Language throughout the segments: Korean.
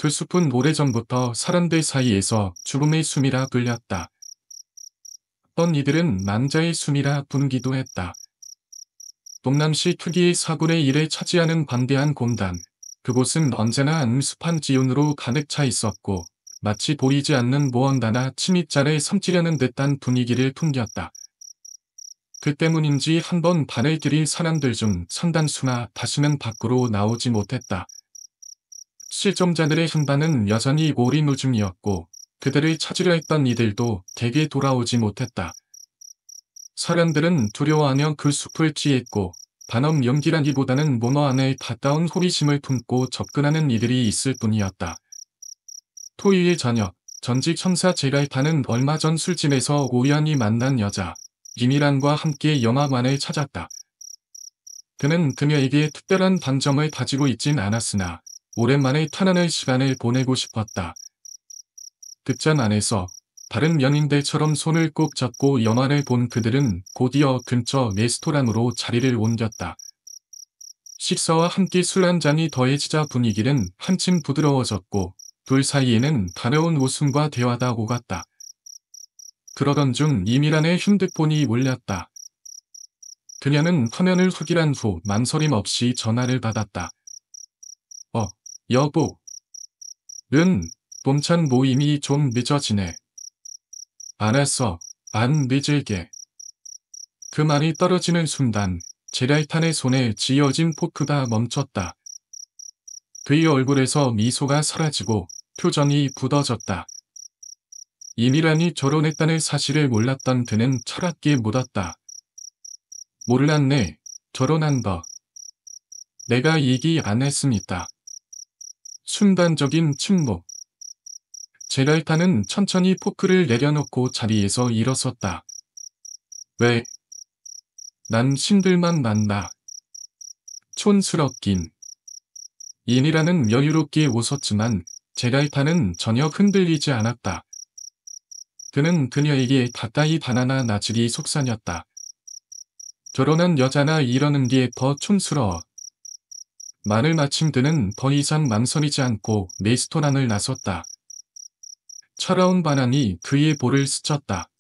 그 숲은 오래전부터 사람들 사이에서 죽음의 숨이라 불렸다. 어떤 이들은 만자의 숨이라 부르기도 했다. 동남시 특유의 4분의 1을 차지하는 광대한 공단. 그곳은 언제나 음습한 기운으로 가득 차 있었고 마치 보이지 않는 무언가나 침입자를 삼키려는 듯한 분위기를 풍겼다. 그 때문인지 한 번 발을 들인 사람들 중 상당수가 다시는 밖으로 나오지 못했다. 실종자들의 행방은 여전히 오리무중이었고 그들을 찾으려 했던 이들도 대개 돌아오지 못했다. 사람들은 두려워하며 그 숲을 피했고 단엄 연기라기보다는 문어 안에 가까운 호기심을 품고 접근하는 이들이 있을 뿐이었다. 토요일 저녁, 전직 형사 제갈타는 얼마 전 술집에서 우연히 만난 여자 김이란과 함께 영화관을 찾았다. 그는 그녀에게 특별한 반점을 가지고 있진 않았으나 오랜만에 편안한 시간을 보내고 싶었다. 극장 안에서 다른 연인들처럼 손을 꼭 잡고 영화를 본 그들은 곧이어 근처 레스토랑으로 자리를 옮겼다. 식사와 함께 술 한 잔이 더해지자 분위기는 한층 부드러워졌고 둘 사이에는 가벼운 웃음과 대화가 오갔다. 그러던 중 이미란의 핸드폰이 울렸다. 그녀는 화면을 확인한 후 망설임 없이 전화를 받았다. 여보. 봄찬 모임이 좀 늦어지네. 알았어, 안 늦을게. 그 말이 떨어지는 순간 제갈탄의 손에 쥐어진 포크가 멈췄다. 그의 얼굴에서 미소가 사라지고 표정이 굳어졌다. 이미란이 결혼했다는 사실을 몰랐던 그는 철학게 묻었다. 몰랐네, 결혼한 거. 내가 얘기 안 했습니다. 순간적인 침묵. 제갈타는 천천히 포크를 내려놓고 자리에서 일어섰다. 왜? 난 신들만 만나. 촌스럽긴. 이미라는 여유롭게 웃었지만 제갈타는 전혀 흔들리지 않았다. 그는 그녀에게 가까이 바나나 나질이 속삭였다. 결혼한 여자나 이러는 게 더 촌스러워. 말을 마친 그는 더 이상 망설이지 않고 레스토랑을 나섰다. 차가운 바람이 그의 볼을 스쳤다.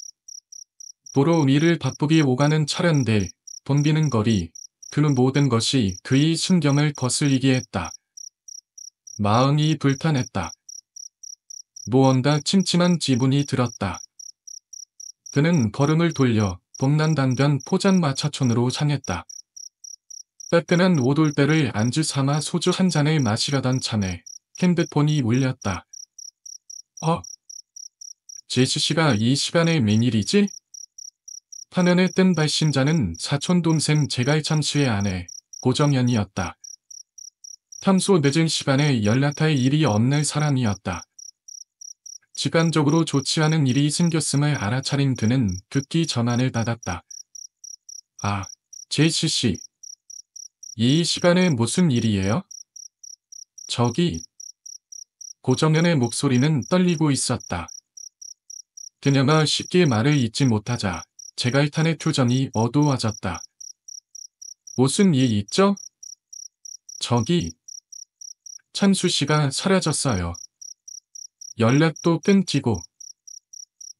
도로 위를 바쁘게 오가는 차량들, 붐비는 거리, 그 모든 것이 그의 신경을 거슬리게 했다. 마음이 불편했다. 무언가 침침한 기분이 들었다. 그는 걸음을 돌려 동남단변 포장마차촌으로 향했다. 따끈한 오돌배를 안주 삼아 소주 한 잔을 마시려던 참에 핸드폰이 울렸다. 제시씨가 이 시간에 웬일이지? 화면에 뜬 발신자는 사촌동생 제갈참씨의 아내 고정연이었다. 평소 늦은 시간에 연락할 일이 없는 사람이었다. 직간적으로 좋지 않은 일이 생겼음을 알아차린 그는 급기 전화를 받았다. 제시씨. 이 시간에 무슨 일이에요? 저기. 고정연의 목소리는 떨리고 있었다. 그녀가 쉽게 말을 잇지 못하자 제갈탄의 표정이 어두워졌다. 무슨 일 있죠? 저기. 찬수씨가 사라졌어요. 연락도 끊기고.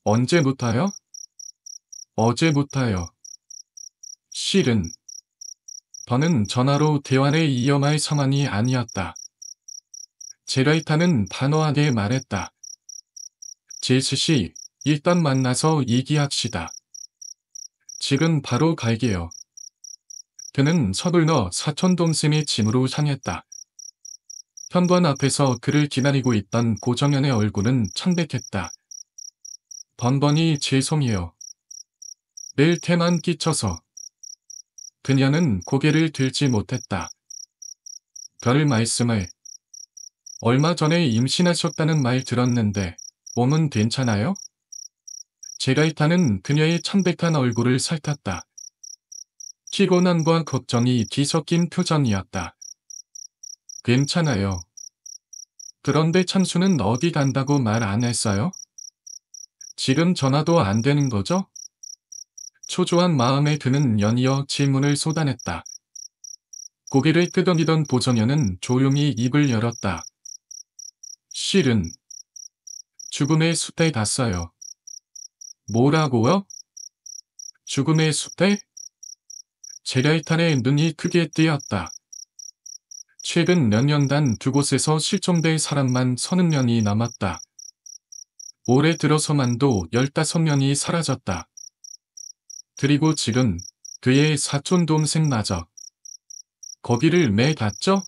언제부터요? 어제부터요. 실은. 더는 전화로 대화를 이어갈 상황이 아니었다. 제갈탄은 단호하게 말했다. 제시씨, 일단 만나서 얘기합시다. 지금 바로 갈게요. 그는 서둘러 사촌동생의 집으로 향했다. 현관 앞에서 그를 기다리고 있던 고정연의 얼굴은 창백했다. 번번이 죄송해요. 늘 태만 끼쳐서. 그녀는 고개를 들지 못했다. 별 말씀을. 얼마 전에 임신하셨다는 말 들었는데 몸은 괜찮아요? 제갈타는 그녀의 창백한 얼굴을 살폈다. 피곤함과 걱정이 뒤섞인 표정이었다. 괜찮아요. 그런데 찬수는 어디 간다고 말 안 했어요? 지금 전화도 안 되는 거죠? 초조한 마음에 그는 연이어 질문을 쏟아냈다. 고개를 끄덕이던 보정연은 조용히 입을 열었다. 실은 죽음의 숲에 갔어요. 뭐라고요? 죽음의 숲에? 제갈탄의 눈이 크게 뜨였다. 최근 몇 년간 두 곳에서 실종될 사람만 30명이 남았다. 올해 들어서만도 15명이 사라졌다. 그리고 지금 그의 사촌 동생마저 거기를 매 갔죠?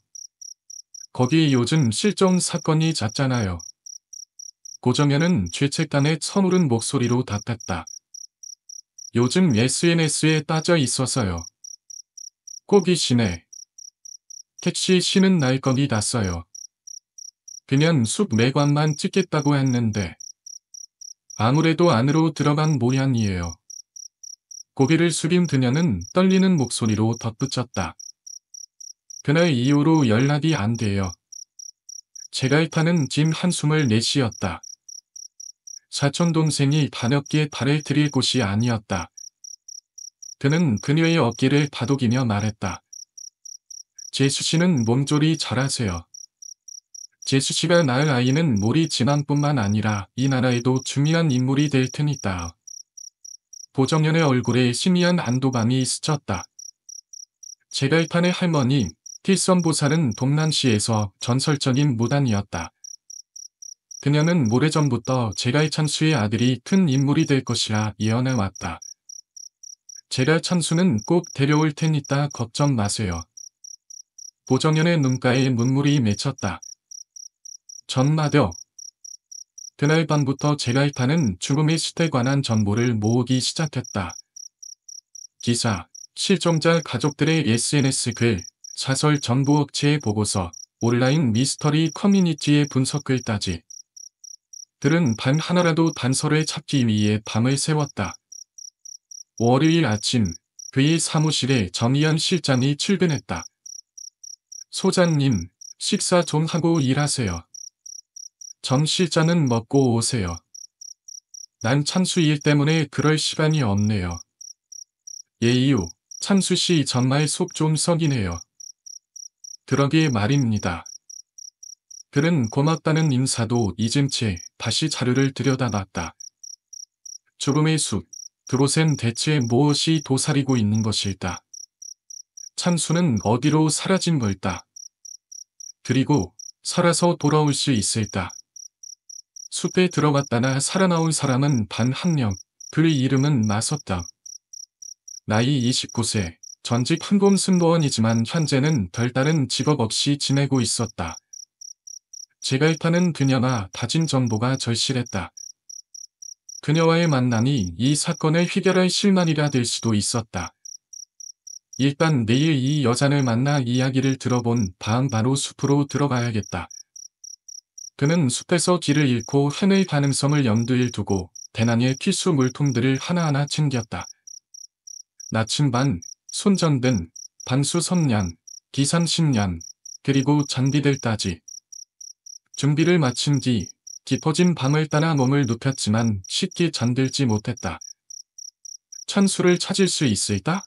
거기 요즘 실종 사건이 잦잖아요. 고정현은 죄책감에 쳐오른 목소리로 답했다. 요즘 SNS에 빠져 있어서요. 꼭이시네. 택시 쉬는 날 거기 갔어요. 그냥 숲 매관만 찍겠다고 했는데 아무래도 안으로 들어간 모양이에요. 고개를 숙인 그녀는 떨리는 목소리로 덧붙였다. 그날 이후로 연락이 안 돼요. 제갈탄은 진 한숨을 내쉬었다. 사촌 동생이 반갑게 발을 들일 곳이 아니었다. 그는 그녀의 어깨를 다독이며 말했다. 제수씨는 몸조리 잘하세요. 제수씨가 낳을 아이는 몰이 진앙뿐만 아니라 이 나라에도 중요한 인물이 될 테니까. 보정연의 얼굴에 희미한 안도감이 스쳤다. 제갈탄의 할머니 틸선보살은 동남시에서 전설적인 무당이었다. 그녀는 오래전부터 제갈찬수의 아들이 큰 인물이 될 것이라 예언해왔다. 제갈찬수는 꼭 데려올 테니까 걱정 마세요. 보정연의 눈가에 눈물이 맺혔다. 전마저 그날 밤부터 제갈탄은 죽음의 숲에 관한 정보를 모으기 시작했다. 기사, 실종자 가족들의 SNS 글, 사설 정보 업체의 보고서, 온라인 미스터리 커뮤니티의 분석글까지. 그는 단 하나라도 단서를 찾기 위해 밤을 새웠다. 월요일 아침, 그의 사무실에 정의연 실장이 출근했다. 소장님, 식사 좀 하고 일하세요. 정 실장은 먹고 오세요. 난 찬수 일 때문에 그럴 시간이 없네요. 예이유, 찬수씨 정말 속 좀 썩이네요. 그러게 말입니다. 그는 고맙다는 인사도 잊은 채 다시 자료를 들여다봤다. 죽음의 숲, 그곳엔 대체 무엇이 도사리고 있는 것일까? 찬수는 어디로 사라진 걸까? 그리고 살아서 돌아올 수 있을까? 숲에 들어갔다나 살아나온 사람은 단 한 명, 그 이름은 마섰다. 나이 29세, 전직 항공승무원이지만 현재는 별다른 직업 없이 지내고 있었다. 제갈탄은 그녀가 다진 정보가 절실했다. 그녀와의 만남이 이 사건을 해결할 실마리가 될 수도 있었다. 일단 내일 이 여자를 만나 이야기를 들어본 다음 바로 숲으로 들어가야겠다. 그는 숲에서 길을 잃고 헤맬 가능성을 염두에 두고 대나무의 필수 물품들을 하나하나 챙겼다. 나침반, 손전등, 반수선량, 기산식량, 그리고 장비들까지. 준비를 마친 뒤 깊어진 밤을 따라 몸을 눕혔지만 쉽게 잠들지 못했다. 찬수를 찾을 수 있을까?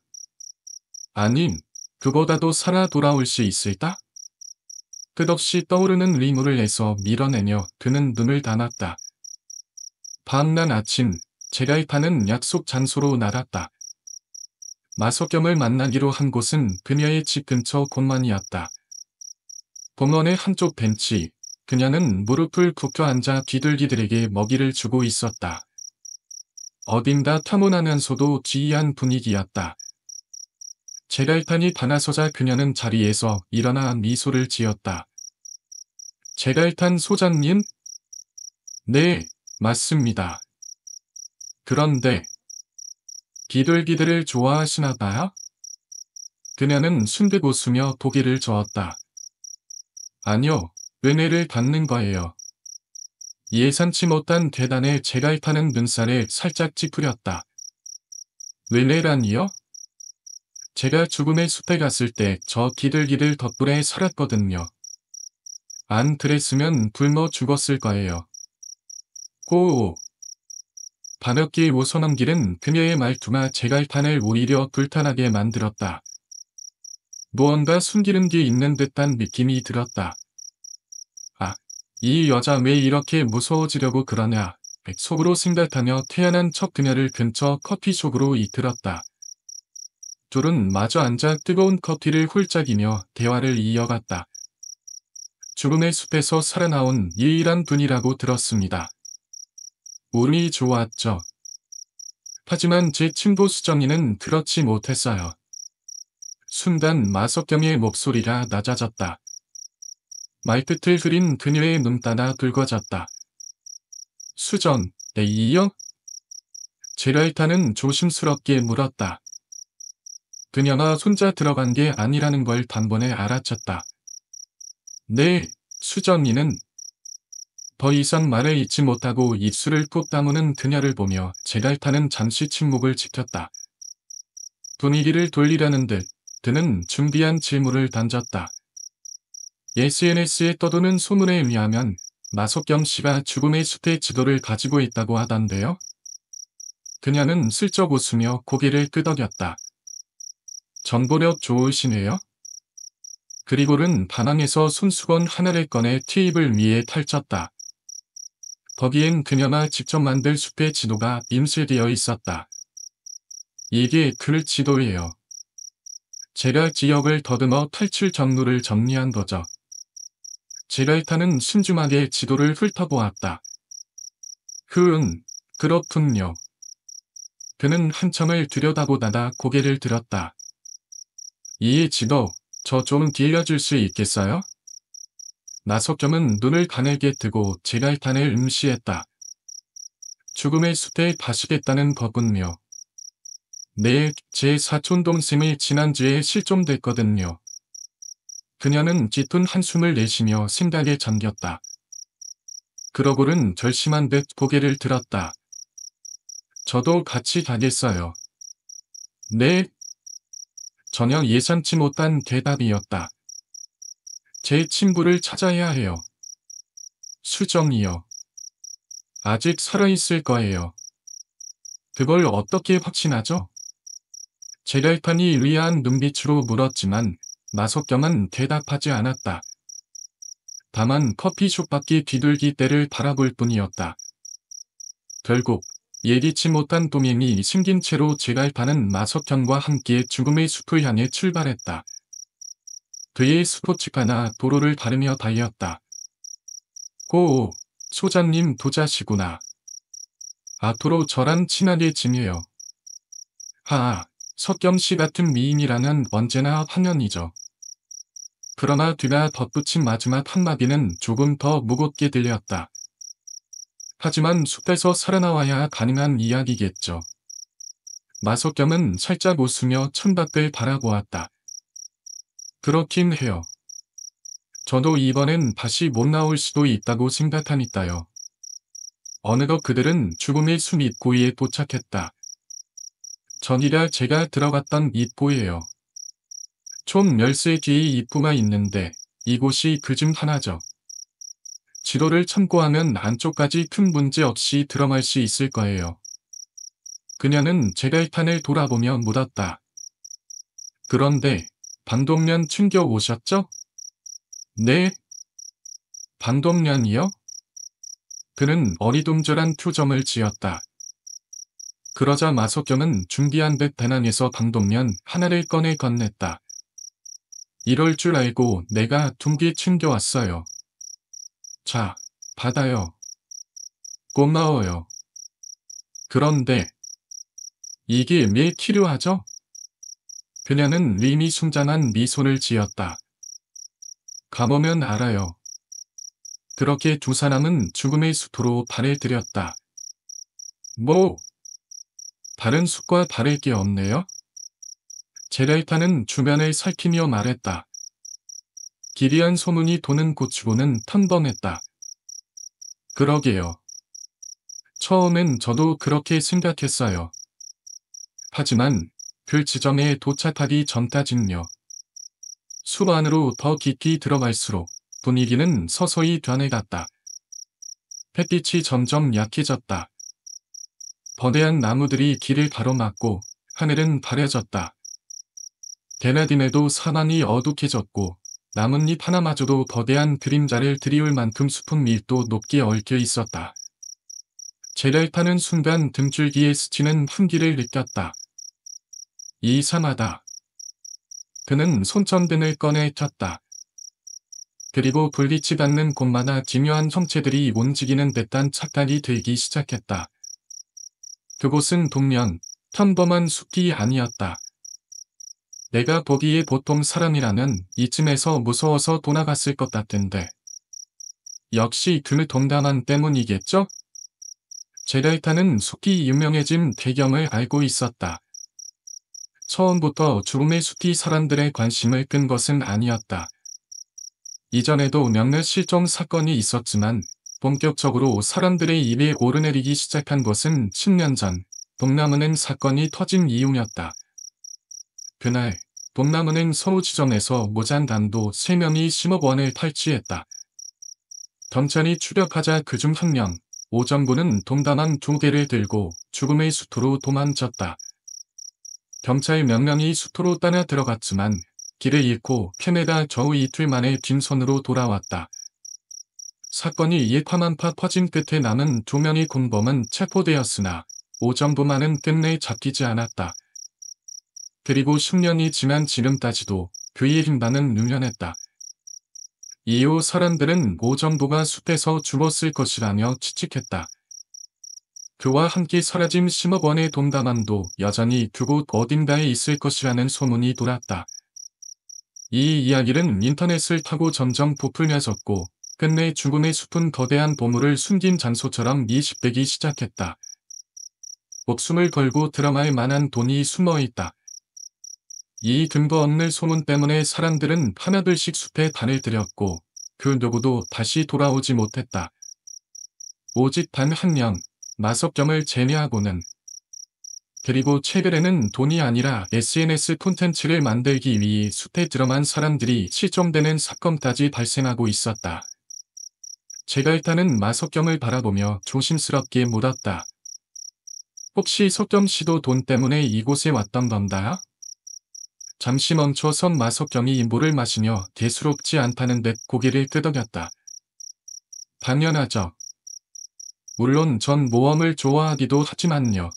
아님, 그보다도 살아 돌아올 수 있을까? 끝없이 떠오르는 의문을 내서 밀어내며 그는 눈을 감았다. 다음날 아침, 제갈탄은 약속 장소로 나갔다. 마석겸을 만나기로 한 곳은 그녀의 집 근처 공원이었다. 공원의 한쪽 벤치, 그녀는 무릎을 굽혀 앉아 비둘기들에게 먹이를 주고 있었다. 어딘가 타문하면서도 지이한 분위기였다. 제갈탄이 다나서자 그녀는 자리에서 일어나 미소를 지었다. 제갈탄 소장님? 네, 맞습니다. 그런데 비둘기들을 좋아하시나 봐요? 그녀는 숨듯 웃으며 고개를 저었다. 아니요, 은혜를 받는 거예요. 예상치 못한 대단에 제갈탄은 눈살을 살짝 찌푸렸다. 은혜라니요? 제가 죽음의 숲에 갔을 때 저 비둘기들 덕분에 살았거든요. 안 그랬으면 굶어 죽었을 거예요. 호호. 반갑게 웃어넘기는 그녀의 말투가 제갈탄을 오히려 불탄하게 만들었다. 무언가 숨기는 게 있는 듯한 느낌이 들었다. 아, 이 여자 왜 이렇게 무서워지려고 그러냐. 속으로 생각하며 태연한 척 그녀를 근처 커피숍으로 이끌었다. 둘은 마주 앉아 뜨거운 커피를 홀짝이며 대화를 이어갔다. 죽음의 숲에서 살아나온 유일한 분이라고 들었습니다. 운이 좋았죠. 하지만 제 친구 수정이는 그렇지 못했어요. 순간 마석겸의 목소리가 낮아졌다. 말끝을 흐린 그녀의 눈따라 붉어졌다. 수정, A이요? 제라이타는 조심스럽게 물었다. 그녀가 혼자 들어간 게 아니라는 걸 단번에 알아챘다. 네, 수정이는 더 이상 말을 잇지 못하고 입술을 꾹 다무는 그녀를 보며 제갈타는 잠시 침묵을 지켰다. 분위기를 돌리려는 듯 그는 준비한 질문을 던졌다. SNS에 떠도는 소문에 의하면 마석겸 씨가 죽음의 숲의 지도를 가지고 있다고 하던데요? 그녀는 슬쩍 웃으며 고개를 끄덕였다. 정보력 좋으시네요? 그리고는 반항에서 손수건 하나를 꺼내 테이블 위에 펼쳤다. 거기엔 그녀가 직접 만들 숲의 지도가 임술되어 있었다. 이게 그 지도예요. 제가 지역을 더듬어 탈출 경로를 정리한 거죠. 제갈타는 신중하게 지도를 훑어보았다. 그렇군요. 그는 한참을 들여다보다가 고개를 들었다. 이 지도, 저 좀 빌려줄 수 있겠어요? 나석겸은 눈을 가늘게 뜨고 제갈탄을 응시했다. 죽음의 숲에 가시겠다는 거군요. 네, 제 사촌동생이 지난주에 실종됐거든요. 그녀는 짙은 한숨을 내쉬며 생각에 잠겼다. 그러고는 결심한 듯 고개를 들었다. 저도 같이 가겠어요. 네? 전혀 예상치 못한 대답이었다. 제 친구를 찾아야 해요. 수정이요. 아직 살아있을 거예요. 그걸 어떻게 확신하죠? 제갈판이 의아한 눈빛으로 물었지만 마석겸은 대답하지 않았다. 다만 커피숍 밖의 비둘기 떼를 바라볼 뿐이었다. 결국 예기치 못한 도민이 생긴 채로 제갈판은 마석겸과 함께 죽음의 숲을 향해 출발했다. 그의 스포츠카나 도로를 가르며 달렸다. 고, 소장님 도자시구나. 앞으로 저랑 친하게 지내요. 하하, 석겸씨 같은 미인이라는 언제나 환연이죠. 그러나 뒤가 덧붙인 마지막 한마디는 조금 더 무겁게 들렸다. 하지만 숲에서 살아나와야 가능한 이야기겠죠. 마석겸은 살짝 웃으며 창밖을 바라보았다. 그렇긴 해요. 저도 이번엔 다시 못 나올 수도 있다고 생각하니까요. 어느덧 그들은 죽음의 숲 입구에 도착했다. 전이라 제가 들어갔던 입구예요. 총 13개의 입구가 있는데 이곳이 그 중 하나죠. 지도를 참고하면 안쪽까지 큰 문제 없이 들어갈 수 있을 거예요. 그녀는 제갈탄을 돌아보며 물었다. 그런데 방독면 챙겨 오셨죠? 네. 방독면이요? 그는 어리둥절한 표정을 지었다. 그러자 마석겸은 준비한 듯 배낭에서 방독면 하나를 꺼내 건넸다. 이럴 줄 알고 내가 둥기 챙겨왔어요. 자, 받아요. 고마워요. 그런데 이게 왜 필요하죠? 그녀는 의미심장한 미소를 지었다. 가보면 알아요. 그렇게 두 사람은 죽음의 숲으로 발을 들였다. 뭐? 다른 숲과 다를 게 없네요? 제랄타는 주변을 살피며 말했다. 기리한 소문이 도는 곳치고는 평범했다. 그러게요. 처음엔 저도 그렇게 생각했어요. 하지만 그 지점에 도착하기 전까진요. 숲 안으로 더 깊이 들어갈수록 분위기는 서서히 변해갔다. 햇빛이 점점 약해졌다. 거대한 나무들이 길을 가로막고 하늘은 바래졌다. 대낮임에도 사방이 어둑해졌고 나뭇잎 하나마저도 거대한 그림자를 드리울 만큼 숲은 밀도 높게 얽혀 있었다. 재를 타는 순간 등줄기에 스치는 한기를 느꼈다. 이상하다. 그는 손전등을 꺼내 켰다. 그리고 불빛이 닿는 곳마다 기묘한 형체들이 움직이는 듯한 착각이 들기 시작했다. 그곳은 동면, 평범한 숲이 아니었다. 내가 보기에 보통 사람이라면 이쯤에서 무서워서 도나갔을 것 같은데. 역시 그 동담한 때문이겠죠? 제랄타는 숲이 유명해진 배경을 알고 있었다. 처음부터 죽음의 숲이 사람들의 관심을 끈 것은 아니었다. 이전에도 몇몇 실종 사건이 있었지만 본격적으로 사람들의 입에 오르내리기 시작한 것은 10년 전 동남은행 사건이 터진 이후였다. 그날 동남은행 서울지점에서 모장단도 3명이 10억 원을 탈취했다. 경찰이 추격하자 그중 한 명, 오정구는 동단한 2개를 들고 죽음의 숲으로 도망쳤다. 경찰 몇 명이 숲으로 따라 들어갔지만 길을 잃고 캐내다 겨우 이틀 만에 빈손으로 돌아왔다. 사건이 일파만파 퍼진 끝에 남은 2명의 공범은 체포되었으나 오정부만은 끝내 잡히지 않았다. 그리고 10년이 지난 지금까지도 그의 행방은 유명했다. 이후 사람들은 오정부가 숲에서 죽었을 것이라며 추측했다. 그와 함께 사라진 10억 원의 돈다만도 여전히 그곳 어딘가에 있을 것이라는 소문이 돌았다. 이 이야기는 인터넷을 타고 점점 부풀려졌고 끝내 죽음의 숲은 거대한 보물을 숨긴 장소처럼 이식되기 시작했다. 목숨을 걸고 들어갈 만한 돈이 숨어있다. 이 근거 없는 소문 때문에 사람들은 하나둘씩 숲에 발을 들였고 그 누구도 다시 돌아오지 못했다. 오직 단 한 명, 마석경을 제외하고는. 그리고 최근에는 돈이 아니라 SNS 콘텐츠를 만들기 위해 숲에 들어만 사람들이 실종되는 사건까지 발생하고 있었다. 제가 일단은 마석경을 바라보며 조심스럽게 물었다. 혹시 석경 씨도 돈 때문에 이곳에 왔던 건가요? 잠시 멈춰선 마석경이 물을 마시며 대수롭지 않다는 듯 고개를 끄덕였다. 당연하죠. 물론 전 모험을 좋아하기도 하지만요.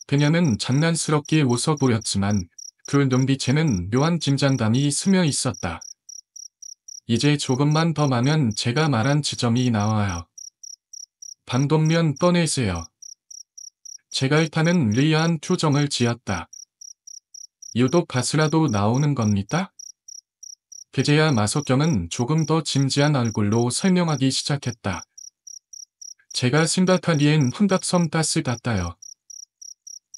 그녀는 장난스럽게 웃어 보였지만 그 눈빛에는 묘한 긴장감이 스며 있었다. 이제 조금만 더 가면 제가 말한 지점이 나와요. 반동면 꺼내세요. 제가 일단은 리아한 표정을 지었다. 유독 가스라도 나오는 겁니까? 그제야 마석경은 조금 더 진지한 얼굴로 설명하기 시작했다. 제가 생각하기엔 환각성 가스 같아요.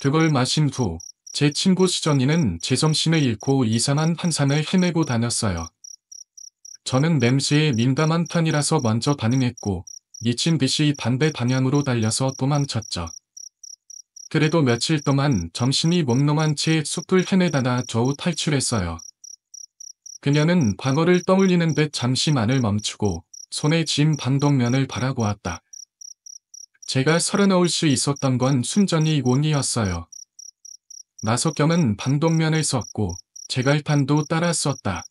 그걸 마신 후 제 친구 시전이는 제정신을 잃고 이상한 환상을 헤매고 다녔어요. 저는 냄새에 민감한 편이라서 먼저 반응했고 미친 듯이 반대 방향으로 달려서 도망쳤죠. 그래도 며칠 동안 정신이 몽롱한 채 숲을 헤매다가 겨우 탈출했어요. 그녀는 방어를 떠올리는 듯 잠시 말을 멈추고 손에 쥔 반동면을 바라보았다. 제가 살아나올 수 있었던 건 순전히 운이었어요. 마석경은 반동면을 썼고 제갈판도 따라 썼다.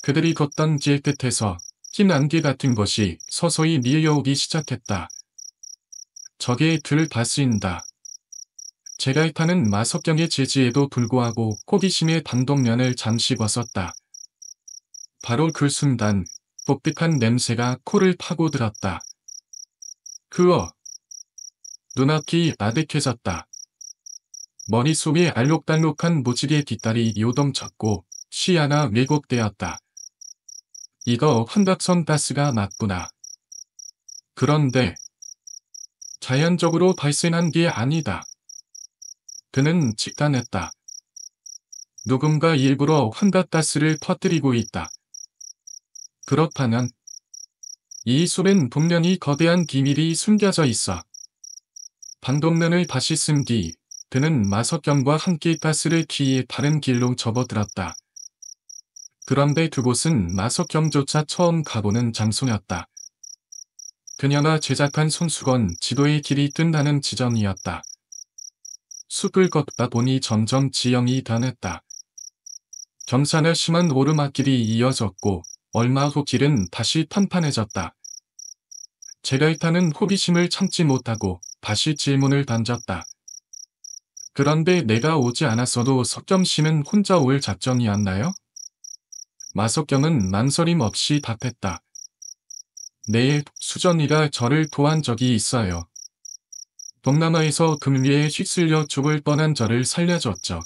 그들이 걷던 길 끝에서 흰 안개 같은 것이 서서히 밀려오기 시작했다. 저게 들 바스인다. 제갈판은 마석경의 제지에도 불구하고 호기심에 반동면을 잠시 벗었다. 바로 그 순간 독특한 냄새가 코를 파고들었다. 그어! 눈앞이 아득해졌다. 머릿속에 알록달록한 무지개 뒷다리 요동쳤고 시야가 왜곡되었다. 이거 환각성 가스가 맞구나. 그런데 자연적으로 발생한 게 아니다. 그는 직감했다. 누군가 일부러 환각가스를 퍼뜨리고 있다. 그렇다면 이 숲엔 분명히 거대한 비밀이 숨겨져 있어. 반동면을 다시 쓴 뒤 그는 마석경과 함께 가스를 키에 다른 길로 접어들었다. 그런데 그곳은 마석경조차 처음 가보는 장소였다. 그녀가 제작한 손수건 지도의 길이 뜬다는 지점이었다. 숲을 걷다 보니 점점 지형이 변했다. 경사나 심한 오르막길이 이어졌고 얼마 후 길은 다시 판판해졌다. 제가 일단은 호기심을 참지 못하고 다시 질문을 던졌다. 그런데 내가 오지 않았어도 석겸 씨는 혼자 올 작정이었나요? 마석겸은 망설임 없이 답했다. 네, 수전이가 저를 도한 적이 있어요. 동남아에서 금위에 휩쓸려 죽을 뻔한 저를 살려줬죠.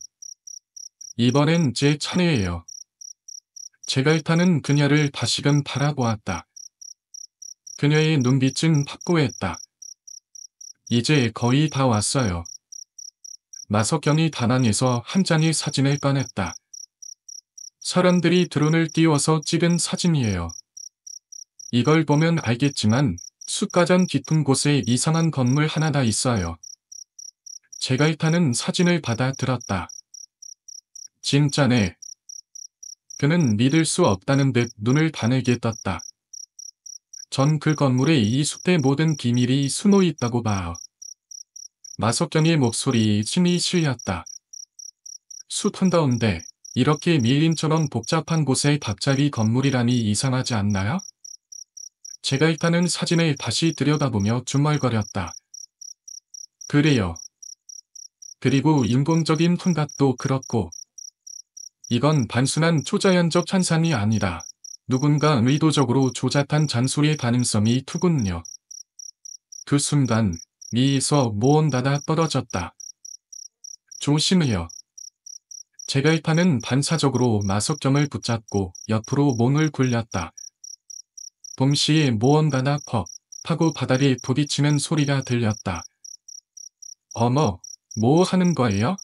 이번엔 제 차례예요. 제가 일단은 그녀를 다시금 바라보았다. 그녀의 눈빛은 확고했다. 이제 거의 다 왔어요. 마석경이 다낭에서 한 장의 사진을 꺼냈다. 사람들이 드론을 띄워서 찍은 사진이에요. 이걸 보면 알겠지만 숲가장 깊은 곳에 이상한 건물 하나가 있어요. 제가 일단은 사진을 받아 들었다. 진짜네. 그는 믿을 수 없다는 듯 눈을 바늘게 떴다. 전 그 건물에 이 숲의 모든 비밀이 숨어 있다고 봐요. 마석경의 목소리 침이 실렸다. 숲 한가운데 이렇게 밀림처럼 복잡한 곳에 갑자기 건물이라니 이상하지 않나요? 제가 일단은 사진을 다시 들여다보며 중얼거렸다. 그래요. 그리고 인공적인 풍각도 그렇고. 이건 단순한 초자연적 현상이 아니라 누군가 의도적으로 조작한 잔소리의 가능성이 크군요. 그 순간 미에서 무언가가 떨어졌다. 조심해요. 제가 일단은 반사적으로 마석점을 붙잡고 옆으로 몸을 굴렸다. 동시에 무언가가 퍽 하고 바닥에 부딪히는 소리가 들렸다. 어머, 뭐 하는 거예요?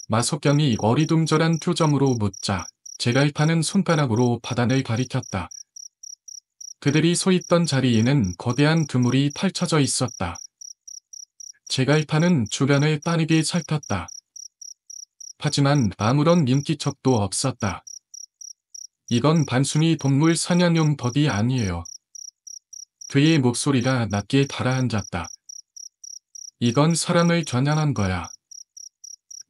마석경이 어리둥절한 표정으로 묻자 제가 일판은 손가락으로 바닥을 가리켰다. 그들이 서 있던 자리에는 거대한 그물이 펼쳐져 있었다. 제가 일판은 주변을 빠르게 살폈다. 하지만 아무런 인기척도 없었다. 이건 단순히 동물 사냥용 덫이 아니에요. 그의 목소리가 낮게 달아앉았다. 이건 사람을 겨냥한 거야.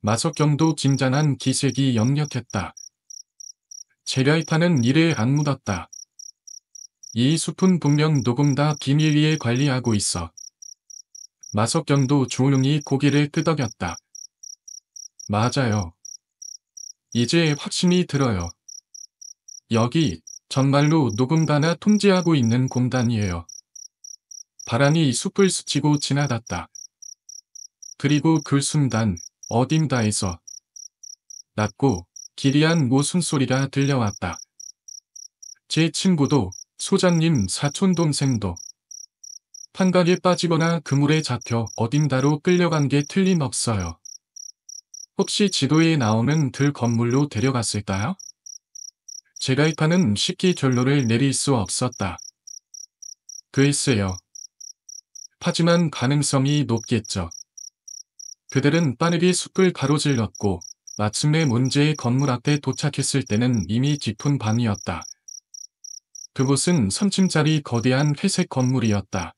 마석경도 진짠한 기색이 역력했다. 제가 일판은 이를 안 묻었다. 이 숲은 분명 누군가 비밀리에 관리하고 있어. 마석경도 조용히 고개를 끄덕였다. 맞아요. 이제 확신이 들어요. 여기 정말로 누군가나 통제하고 있는 공간이에요. 바람이 숲을 스치고 지나갔다. 그리고 그 순간 어딘가에서 낮고 기리한 모순소리가 들려왔다. 제 친구도 소장님 사촌동생도 판각에 빠지거나 그물에 잡혀 어딘가로 끌려간 게 틀림없어요. 혹시 지도에 나오는 그 건물로 데려갔을까요? 제가 일판은 쉽게 결론을 내릴 수 없었다. 글쎄요. 하지만 가능성이 높겠죠. 그들은 빠르게 숲을 가로질렀고 마침내 문제의 건물 앞에 도착했을 때는 이미 깊은 밤이었다. 그곳은 3층짜리 거대한 회색 건물이었다.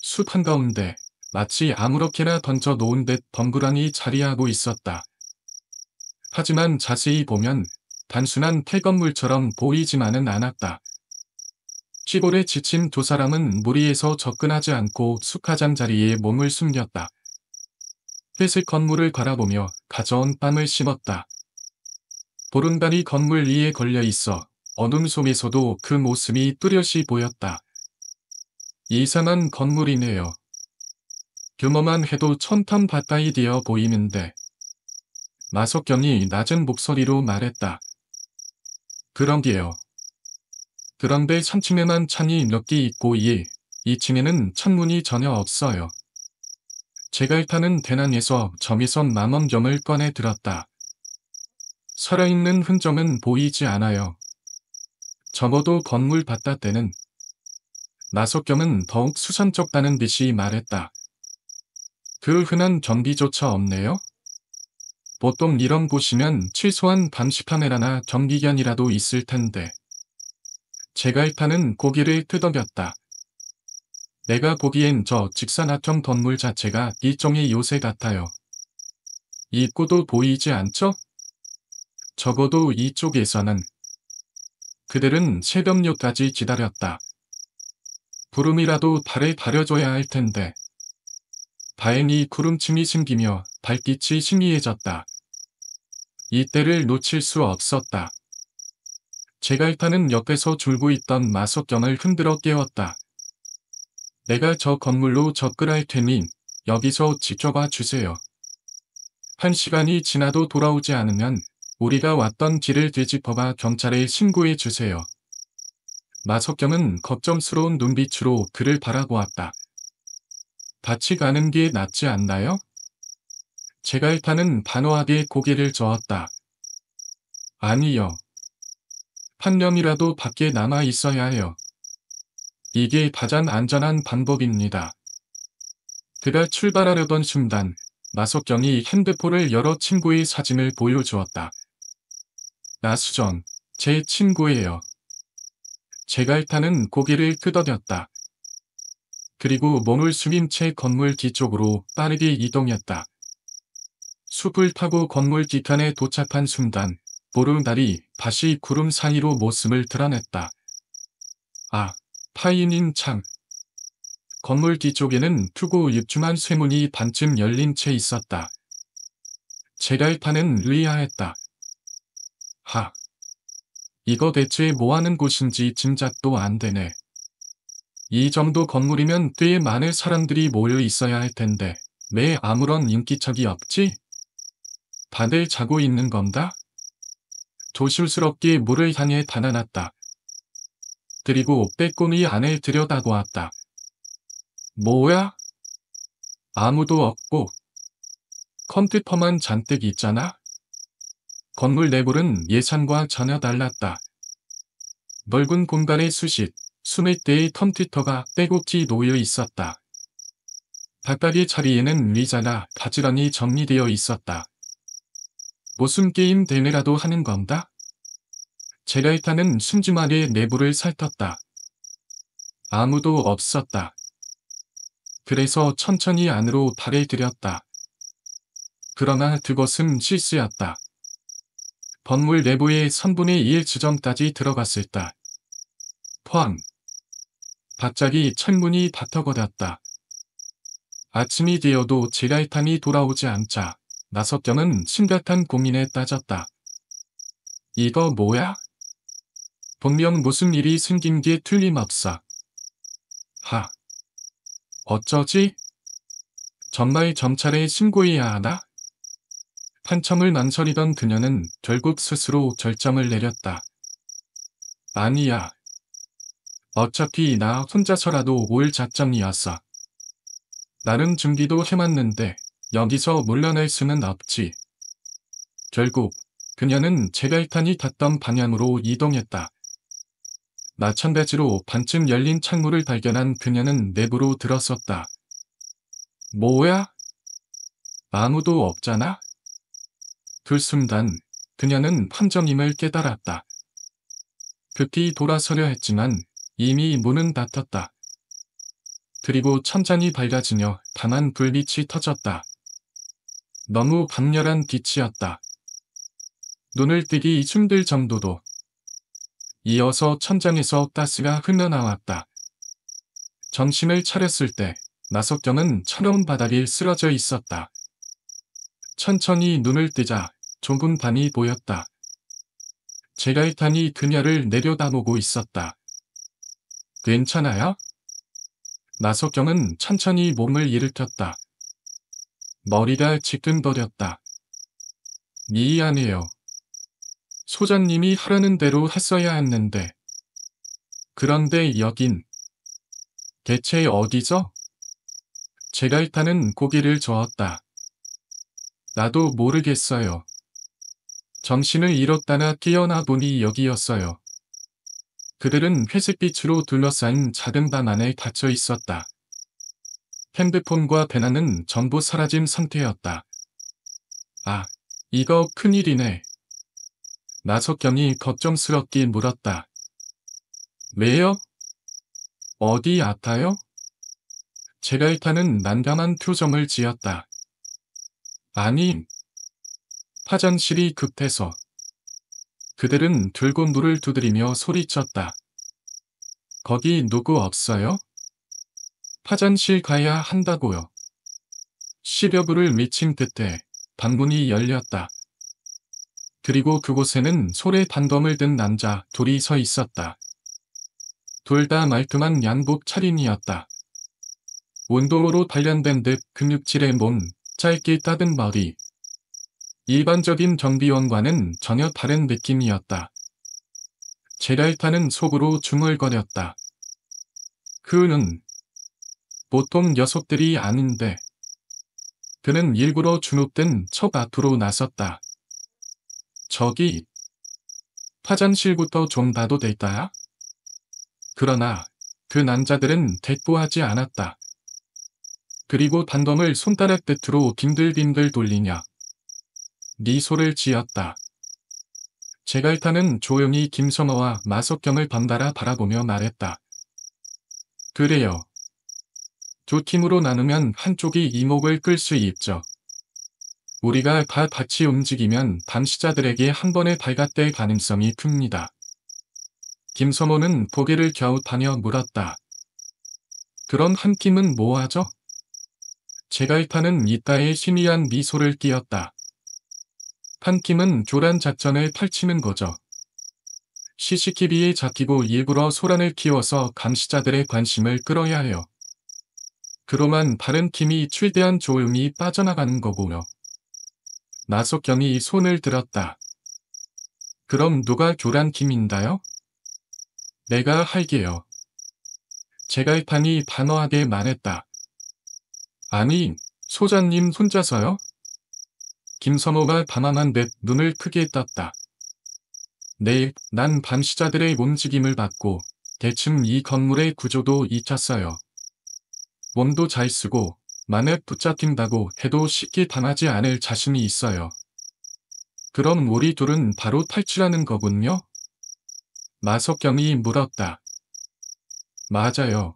숲 한가운데 마치 아무렇게나 던져 놓은 듯 덩그러니 자리하고 있었다. 하지만 자세히 보면 단순한 폐건물처럼 보이지만은 않았다. 시골에 지친 두 사람은 무리해서 접근하지 않고 숲가장 자리에 몸을 숨겼다. 회색 건물을 바라보며 가져온 빵을 씹었다. 보름달이 건물 위에 걸려 있어 어둠 속에서도 그 모습이 뚜렷이 보였다. 이상한 건물이네요. 규모만 해도 1000톤 가까이 되어 보이는데. 마석경이 낮은 목소리로 말했다. 그런게요. 그런데 3층에만 창이 몇 개 있고 2층에는 창문이 전혀 없어요. 제가 일단은 대난에서 점이선 망원경을 꺼내 들었다. 살아있는 흔적은 보이지 않아요. 적어도 건물 바깥에는. 마석경은 더욱 수상쩍다는 듯이 말했다. 그 흔한 경비조차 없네요. 보통 이런 곳이면 최소한 감시카메라나 경비견이라도 있을 텐데. 제가 일단은 고개를 끄덕였다. 내가 보기엔 저 직사각형 건물 자체가 일종의 요새 같아요. 입구도 보이지 않죠? 적어도 이쪽에서는. 그들은 새벽녘까지 기다렸다. 구름이라도 발에 가려줘야 할 텐데. 다행히 구름층이 생기며 발빛이 희미해졌다. 이때를 놓칠 수 없었다. 제갈탄은 옆에서 졸고 있던 마석경을 흔들어 깨웠다. 내가 저 건물로 접근할 테니 여기서 지켜봐 주세요. 1시간이 지나도 돌아오지 않으면 우리가 왔던 길을 되짚어봐 경찰에 신고해 주세요. 마석경은 걱정스러운 눈빛으로 그를 바라보았다. 같이 가는 게 낫지 않나요? 제갈탄은 단호하게 고개를 저었다. 아니요. 한 뼘이라도 밖에 남아 있어야 해요. 이게 가장 안전한 방법입니다. 그가 출발하려던 순간 마석경이 핸드폰을 열어 친구의 사진을 보여주었다. 나수정, 제 친구예요. 제갈탄은 고개를 끄덕였다. 그리고 몸을 숙인 채 건물 뒤쪽으로 빠르게 이동했다. 숲을 타고 건물 뒤편에 도착한 순간 보름달이 다시 구름 사이로 모습을 드러냈다. 아, 파인인 창. 건물 뒤쪽에는 크고 입중한 쇠문이 반쯤 열린 채 있었다. 제갈탄은 의아했다. 하. 이거 대체 뭐하는 곳인지 짐작도 안 되네. 이 정도 건물이면 꽤 많은 사람들이 모여 있어야 할 텐데 왜 아무런 인기척이 없지? 다들 자고 있는 건가? 조심스럽게 물을 향해 달아났다. 그리고 빼꼼히 안을 들여다보았다. 뭐야? 아무도 없고 컴퓨터만 잔뜩 있잖아? 건물 내부는 예상과 전혀 달랐다. 넓은 공간에 수십 대의 컴퓨터가 빼곡히 놓여 있었다. 각각의 자리에는 의자가 가지런히 정리되어 있었다. 무슨 게임 대회라도 하는 건가? 제갈탄은 숨죽하게 내부를 살폈다. 아무도 없었다. 그래서 천천히 안으로 발을 들였다. 그러나 그것은 실수였다. 건물 내부의 3분의 1 지점까지 들어갔을 때 쾅! 갑자기 창문이 닫혀버렸다. 아침이 되어도 제갈탄이 돌아오지 않자 마석경은 심각한 고민에 빠졌다. 이거 뭐야? 분명 무슨 일이 생긴 게 틀림없어. 하. 어쩌지? 정말 경찰에 신고해야 하나? 한참을 망설이던 그녀는 결국 스스로 결정을 내렸다. 아니야. 어차피 나 혼자서라도 올 작정이었어. 나름 준비도 해왔는데 여기서 물러날 수는 없지. 결국 그녀는 제갈탄이 닿던 방향으로 이동했다. 마찬가지로 반쯤 열린 창문을 발견한 그녀는 내부로 들어섰다. 뭐야? 아무도 없잖아? 그 순간 그녀는 함정임을 깨달았다. 급히 돌아서려 했지만 이미 문은 닫혔다. 그리고 천천히 밝아지며 강한 불빛이 터졌다. 너무 강렬한 빛이었다. 눈을 뜨기 힘들 정도도. 이어서 천장에서 가스가 흘러나왔다. 정신을 차렸을 때 마석경은 차가운 바닥에 쓰러져 있었다. 천천히 눈을 뜨자 좁은 방이 보였다. 제갈탄이 그녀를 내려다보고 있었다. 괜찮아요? 마석경은 천천히 몸을 일으켰다. 머리가 지끈거렸다. 미안해요. 소장님이 하라는 대로 했어야 했는데. 그런데 여긴 대체 어디죠? 제갈탄은 고개를 저었다. 나도 모르겠어요. 정신을 잃었다가 깨어나 보니 여기였어요. 그들은 회색빛으로 둘러싸인 작은 방 안에 갇혀 있었다. 핸드폰과 배낭은 전부 사라진 상태였다. 아, 이거 큰일이네. 마석경이 걱정스럽게 물었다. 왜요? 어디 아파요? 제갈탄은 난감한 표정을 지었다. 아니, 화장실이 급해서. 그들은 들고 물을 두드리며 소리쳤다. 거기 누구 없어요? 화장실 가야 한다고요. 10여 분을 미친 끝에 방문이 열렸다. 그리고 그곳에는 소래 단검을 든 남자 둘이 서 있었다. 둘 다 말끔한 양복 차림이었다. 운동으로 단련된 듯 근육질의 몸, 짧게 따든 머리. 일반적인 경비원과는 전혀 다른 느낌이었다. 제랄타는 속으로 중얼거렸다. 그는 보통 녀석들이 아닌데. 그는 일부러 주눅든 척 앞으로 나섰다. 저기, 화장실부터 좀 봐도 될까요? 그러나 그 남자들은 대꾸하지 않았다. 그리고 단검을 손가락 끝으로 빙글빙글 돌리냐 미소를 지었다. 제갈타는 조용히 김섬호와 마석경을 번갈아 바라보며 말했다. 그래요. 두 팀으로 나누면 한쪽이 이목을 끌 수 있죠. 우리가 다 같이 움직이면 감시자들에게 한 번에 발각될 가능성이 큽니다. 김섬호는 고개를 갸웃하며 물었다. 그런 한 팀은 뭐하죠? 제갈타는 이따에 희미한 미소를 띄었다. 한 팀은 교란 작전을 펼치는 거죠. CCTV에 잡히고 일부러 소란을 키워서 감시자들의 관심을 끌어야 해요. 그로만 다른 팀이 최대한 조용히 빠져나가는 거고요. 나석경이 손을 들었다. 그럼 누가 교란 팀인가요? 내가 할게요. 제갈탄이 단호하게 말했다. 아니, 소장님 혼자서요? 김섬호가 담담한 듯 눈을 크게 떴다. 네, 난 감시자들의 움직임을 봤고 대충 이 건물의 구조도 익혔어요. 몸도 잘 쓰고 만약 붙잡힌다고 해도 쉽게 당하지 않을 자신이 있어요. 그럼 우리 둘은 바로 탈출하는 거군요? 마석경이 물었다. 맞아요.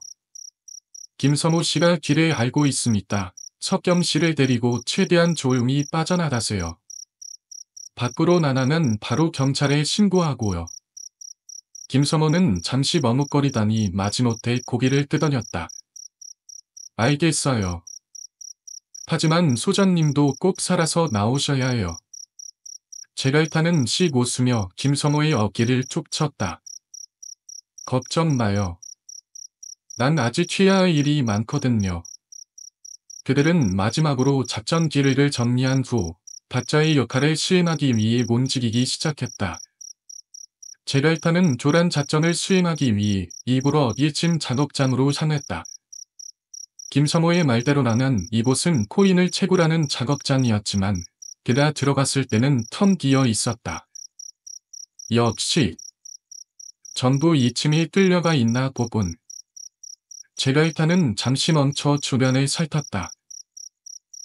김섬호 씨가 길을 알고 있습니다. 석경 씨를 데리고 최대한 조용히 빠져나가세요. 밖으로 나가면 바로 경찰에 신고하고요. 김섬호는 잠시 머뭇거리다니 마지못해 고개를 끄덕였다. 알겠어요. 하지만 소장님도 꼭 살아서 나오셔야 해요. 제갈타는 씩 웃으며 김섬호의 어깨를 쭉 쳤다. 걱정 마요. 난 아직 해야 할 일이 많거든요. 그들은 마지막으로 작전 기획을 정리한 후 가짜의 역할을 수행하기 위해 움직이기 시작했다. 제갈타는 교란 작전을 수행하기 위해 일부러 1층 작업장으로 향했다. 김섬호의 말대로라면 이곳은 코인을 채굴하는 작업장이었지만 그가 들어갔을 때는 텅 비어 있었다. 역시 전부 2층에 뚫려가 있나 보군. 제갈타는 잠시 멈춰 주변을 살폈다.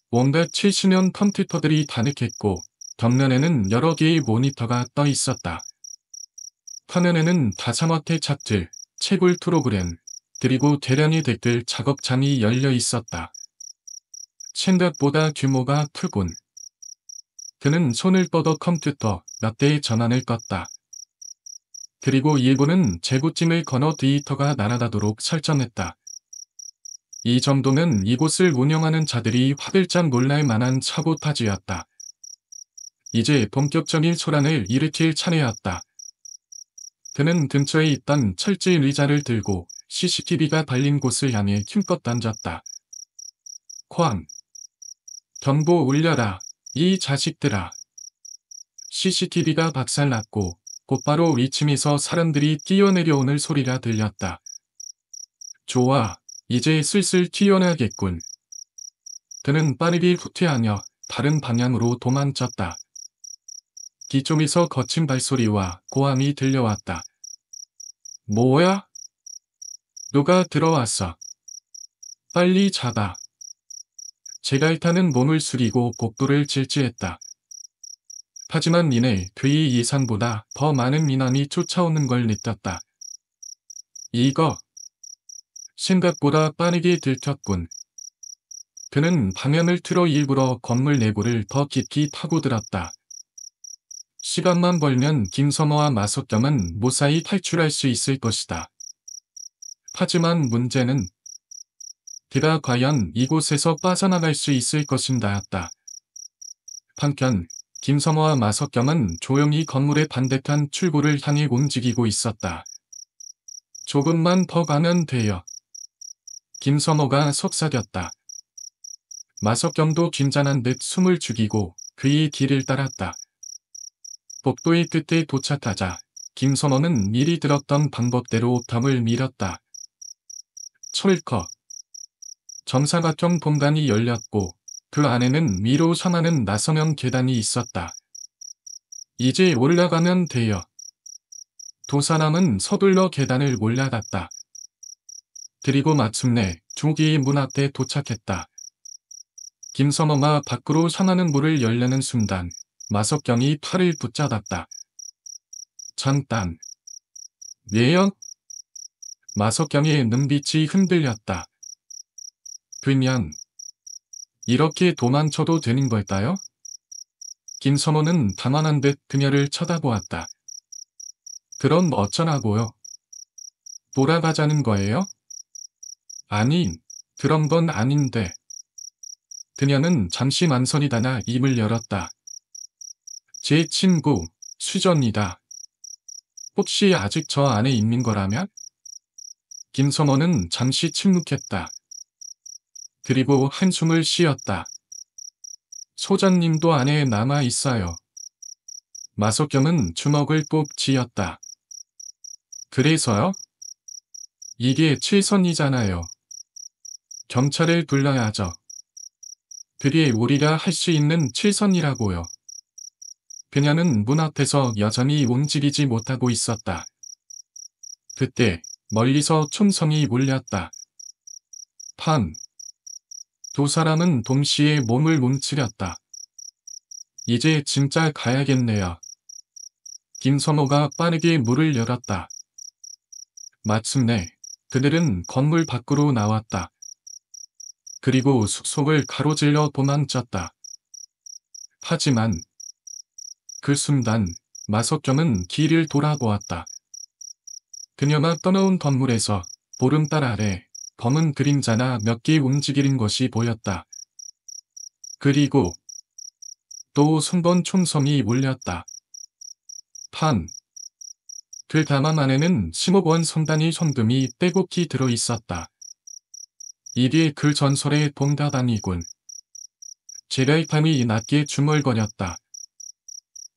온갖 70년 컴퓨터들이 다늑했고 벽면에는 여러 개의 모니터가 떠 있었다. 화면에는 다사мот의 차트, 채굴 프로그램, 그리고 대량의 댓글 작업창이 열려 있었다. 생각보다 규모가 크군. 그는 손을 뻗어 컴퓨터 몇 대의 전원을 껐다. 그리고 일부는 재고짐을 건어 데이터가 날아가도록 설정했다. 이 정도면 이곳을 운영하는 자들이 화들짝 놀랄 만한 사보타지였다. 이제 본격적인 소란을 일으킬 차례였다. 그는 근처에 있던 철제 의자를 들고 CCTV가 달린 곳을 향해 힘껏 던졌다. 쾅! 경보 울려라, 이 자식들아. CCTV가 박살났고 곧바로 위층에서 사람들이 뛰어내려오는 소리가 들렸다. 좋아, 이제 슬슬 튀어나겠군. 그는 빠르게 후퇴하며 다른 방향으로 도망쳤다. 뒤쪽에서 거친 발소리와 고함이 들려왔다. 뭐야? 누가 들어왔어? 빨리 잡아. 제갈타는 몸을 숙이고 복도를 질주했다. 하지만 이내 그의 예상보다 더 많은 민원이 쫓아오는 걸 느꼈다. 이거 생각보다 빠르게 들켰군. 그는 방향을 틀어 일부러 건물 내부를 더 깊이 파고들었다. 시간만 벌면 김서모와 마석겸은 무사히 탈출할 수 있을 것이다. 하지만 문제는 그가 과연 이곳에서 빠져나갈 수 있을 것인가였다. 한편 김서모와 마석겸은 조용히 건물의 반대편 출구를 향해 움직이고 있었다. 조금만 더 가면 돼요. 김서모가 속삭였다. 마석겸도 긴장한 듯 숨을 죽이고 그의 뒤를 따랐다. 복도의 끝에 도착하자 김서모는 미리 들었던 방법대로 덤을 밀었다. 철컥. 점사각형 공간이 열렸고 그 안에는 위로 향하는 나선형 계단이 있었다. 이제 올라가면 돼요. 두 사람은 서둘러 계단을 올라갔다. 그리고 마침내 조기의 문 앞에 도착했다. 김서모가 밖으로 향하는 문을 열려는 순간 마석경이 팔을 붙잡았다. 잠깐. 왜요? 마석경의 눈빛이 흔들렸다. 그냥 이렇게 도망쳐도 되는 걸까요? 김서모는 당황한 듯 그녀를 쳐다보았다. 그럼 어쩌라고요? 돌아가자는 거예요? 아니, 그런 건 아닌데. 그녀는 잠시 만선이다나 입을 열었다. 제 친구, 수전이다. 혹시 아직 저 안에 있는 거라면? 김서모는 잠시 침묵했다. 그리고 한숨을 쉬었다. 소장님도 안에 남아 있어요. 마석겸은 주먹을 꼭 쥐었다. 그래서요? 이게 최선이잖아요. 경찰을 불러야죠. 그게 우리가 할 수 있는 최선이라고요. 그녀는 문 앞에서 여전히 움직이지 못하고 있었다. 그때 멀리서 총성이 울렸다. 판. 두 사람은 동시에 몸을 움츠렸다. 이제 진짜 가야겠네요. 김서모가 빠르게 문을 열었다. 마침내 그들은 건물 밖으로 나왔다. 그리고 숲속을 가로질러 도망쳤다. 하지만 그 순간 마석겸은 길을 돌아보았다. 그녀가 떠나온 건물에서 보름달 아래 검은 그림자나 몇 개 움직이는 것이 보였다. 그리고 또 순번 총성이 울렸다. 판. 그 가방 안에는 10억 원 성단위 현금이 빼곡히 들어있었다. 이게 그 전설의 봉다단이군. 제라이판이 낮게 중얼거렸다.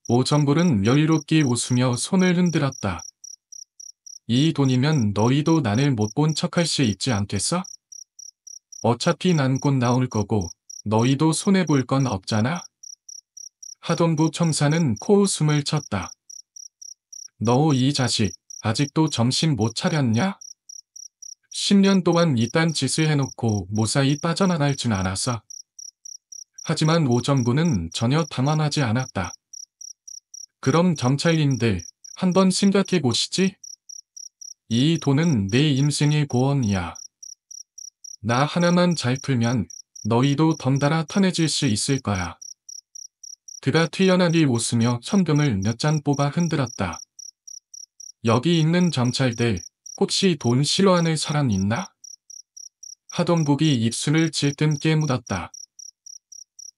오정불은 여유롭게 웃으며 손을 흔들었다. 이 돈이면 너희도 나를 못 본 척할 수 있지 않겠어? 어차피 난 곧 나올 거고 너희도 손해볼 건 없잖아? 하동부 청사는 코웃음을 쳤다. 너 이 자식 아직도 정신 못 차렸냐? 10년 동안 이딴 짓을 해놓고 무사히 빠져나갈 줄 알았어. 하지만 오정부는 전혀 당황하지 않았다. 그럼 경찰님들 한번 생각해 보시지. 이 돈은 내 인생의 보험이야. 나 하나만 잘 풀면 너희도 덩달아 편해질 수 있을 거야. 그가 튀어나게 웃으며 현금을 몇 장 뽑아 흔들었다. 여기 있는 경찰들 혹시 돈 싫어하는 사람 있나? 하동국이 입술을 질끈 깨물었다.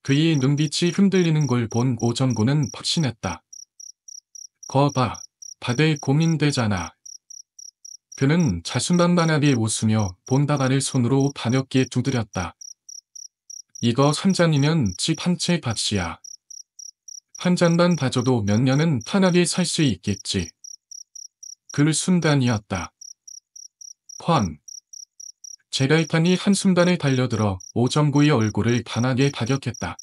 그의 눈빛이 흔들리는 걸 본 오정구는 확신했다. 거봐, 다들 고민되잖아. 그는 자신만만하게 웃으며 본다발을 손으로 가볍게 두드렸다. 이거 한 잔이면 집 한 채 값이야. 한 잔만 봐줘도 몇 년은 편하게 살 수 있겠지. 그 순간이었다. 쾅. 제라이탄이 한순간에 달려들어 오정구의 얼굴을 강하게 타격했다.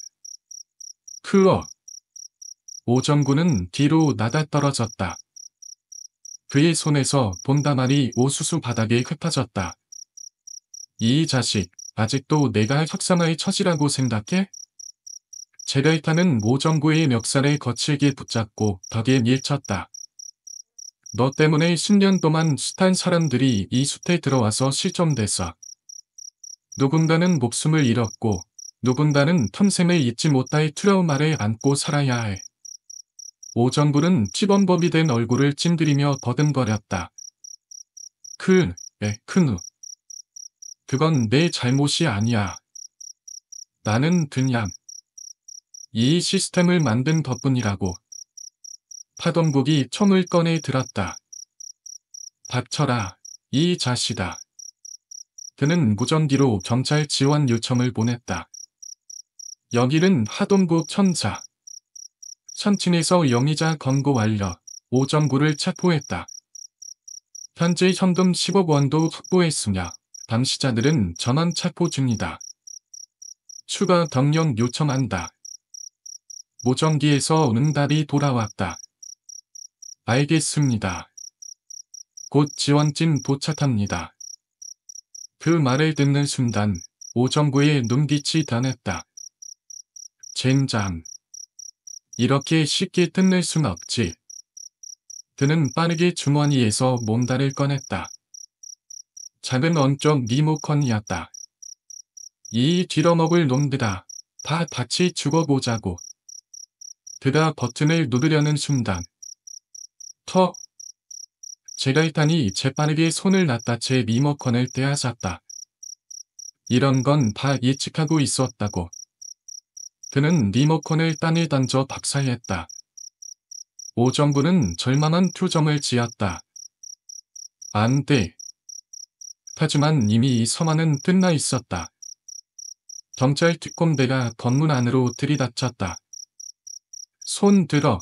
크어. 오정구는 뒤로 나다떨어졌다. 그의 손에서 본다말이 오수수 바닥에 흩어졌다. 이 자식, 아직도 내가 혁상의 처지라고 생각해? 제라이탄은 오정구의 멱살에 거칠게 붙잡고 벽에 밀쳤다. 너 때문에 10년 동안 숱한 사람들이 이 숲에 들어와서 실종됐어. 누군가는 목숨을 잃었고 누군가는 틈샘을 잊지 못할 트라우마를 안고 살아야 해. 오정불은 피범벅이 된 얼굴을 찡그리며 버둥거렸다. 큰우. 그건 내 잘못이 아니야. 나는 그냥 이 시스템을 만든 덕분이라고. 파동국이 총을 꺼내 들었다. 닥쳐라, 이 자식아. 그는 무전기로 경찰 지원 요청을 보냈다. 여기는 하동국 천사. 3층에서 용의자 검거 완료. 오정구를 체포했다. 현재 현금 10억 원도 확보했으며 감시자들은 전원 체포 중이다. 추가 경력 요청한다. 무전기에서 응답이 돌아왔다. 알겠습니다. 곧 지원진 도착합니다. 그 말을 듣는 순간 오정구의 눈빛이 변했다. 젠장. 이렇게 쉽게 끝낼 순 없지. 그는 빠르게 주머니에서 뭔가를 꺼냈다. 작은 원적 리모컨이었다. 이 뒤러먹을 놈들아, 다 같이 죽어보자고. 그가 버튼을 누르려는 순간 제갈탄이 재빠르게 손을 놨다 채 리모컨을 떼앗았다. 이런 건 다 예측하고 있었다고. 그는 리모컨을 땅에 던져 박살냈다. 오정부는 절망한 표정을 지었다. 안 돼. 하지만 이미 이 서만은 끝나 있었다. 경찰 특공대가 건물 안으로 들이닥쳤다. 손 들어.